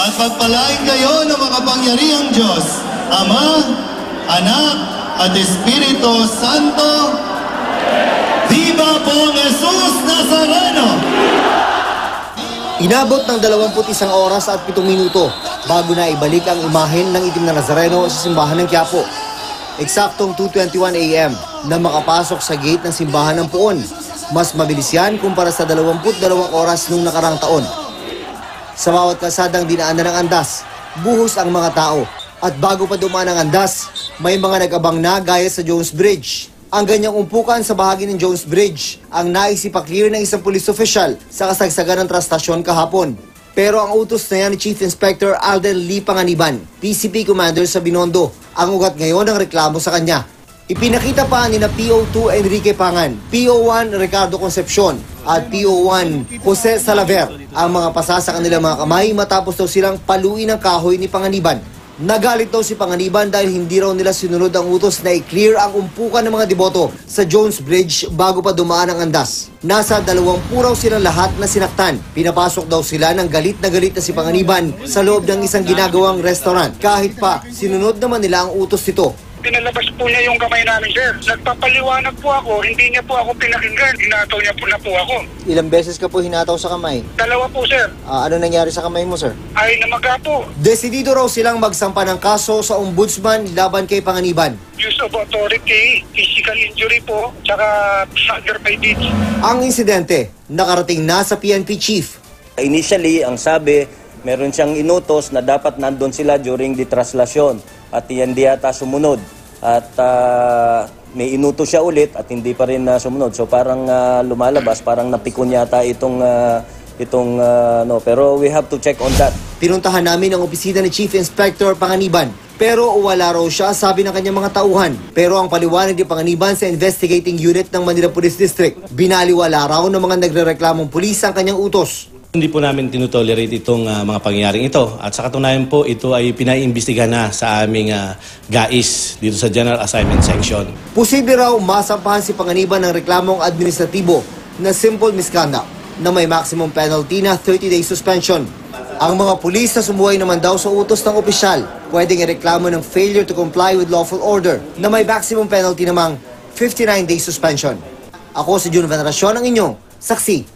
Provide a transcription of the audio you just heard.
at pagpalain kayo ng makapangyarihang Diyos, Ama, Anak, at Espiritu Santo. Viva Pong Jesus Nazareno! Inabot ng 21 oras at 7 minuto bago na ibalik ang imahen ng itim na Nazareno sa simbahan ng Quiapo. Eksaktong 2:21 a.m. na makapasok sa gate ng simbahan ng Puon. Mas mabilis yan kumpara sa 22 oras nung nakarang taon. Sa bawat kalsadang dinaanan ng andas, buhos ang mga tao. At bago pa dumaan ang andas, may mga nag-abang na gaya sa Jones Bridge. Ang ganyang umpukan sa bahagi ng Jones Bridge ang naisipaklear ng isang police official sa kasagsagan ng trastasyon kahapon. Pero ang utos na yan ni Chief Inspector Alden Lee Panganiban, PCP Commander sa Binondo, ang ugat ngayon ng reklamo sa kanya. Ipinakita pa ni na PO2 Enrique Pangan, PO1 Ricardo Concepcion at PO1 Jose Salaver ang mga pasa sa kanilang mga kamay matapos daw silang paluin ng kahoy ni Panganiban. Nagalit daw si Panganiban dahil hindi raw nila sinunod ang utos na i-clear ang umpukan ng mga deboto sa Jones Bridge bago pa dumaan ang andas. Nasa 20 raw silang lahat na sinaktan. Pinapasok daw sila ng galit na si Panganiban sa loob ng isang ginagawang restaurant. Kahit pa sinunod naman nila ang utos nito. Pinalabas po niya yung kamay namin, sir. Nagpapaliwanag po ako, hindi niya po ako pinakinggan. Hinataw niya po na po ako. Ilang beses ka po hinataw sa kamay? 2 po, sir. Ano nangyari sa kamay mo, sir? Ay namaga po. Desidido raw silang magsampa ng kaso sa ombudsman laban kay Panganiban. Use of authority, physical injury po, tsaka murder by deeds. Ang insidente, nakarating na sa PNP chief. Initially, ang sabi, meron siyang inutos na dapat nandun sila during the translasyon at hindi yata sumunod. At may inutos siya ulit at hindi pa rin sumunod. So parang lumalabas, parang napikon yata itong pero we have to check on that. Pinuntahan namin ang opisina ni Chief Inspector Panganiban. Pero wala raw siya, sabi ng kanyang mga tauhan. Pero ang paliwanag ni Panganiban sa investigating unit ng Manila Police District, binaliwala raw ng mga nagrereklamong pulis ang kanyang utos. Hindi po namin tinutolerate itong mga pangyayaring ito. At sa katunayan po, ito ay pinaiimbestigahan na sa aming GAIS dito sa General Assignment Section. Posible raw masampahan si Panganiban ng reklamong administratibo na simple misconduct na may maximum penalty na 30-day suspension. Ang mga pulis na sumuway naman daw sa utos ng opisyal, pwedeng ireklamo ng failure to comply with lawful order na may maximum penalty namang 59-day suspension. Ako si Jun Veneracion, ang inyong saksi.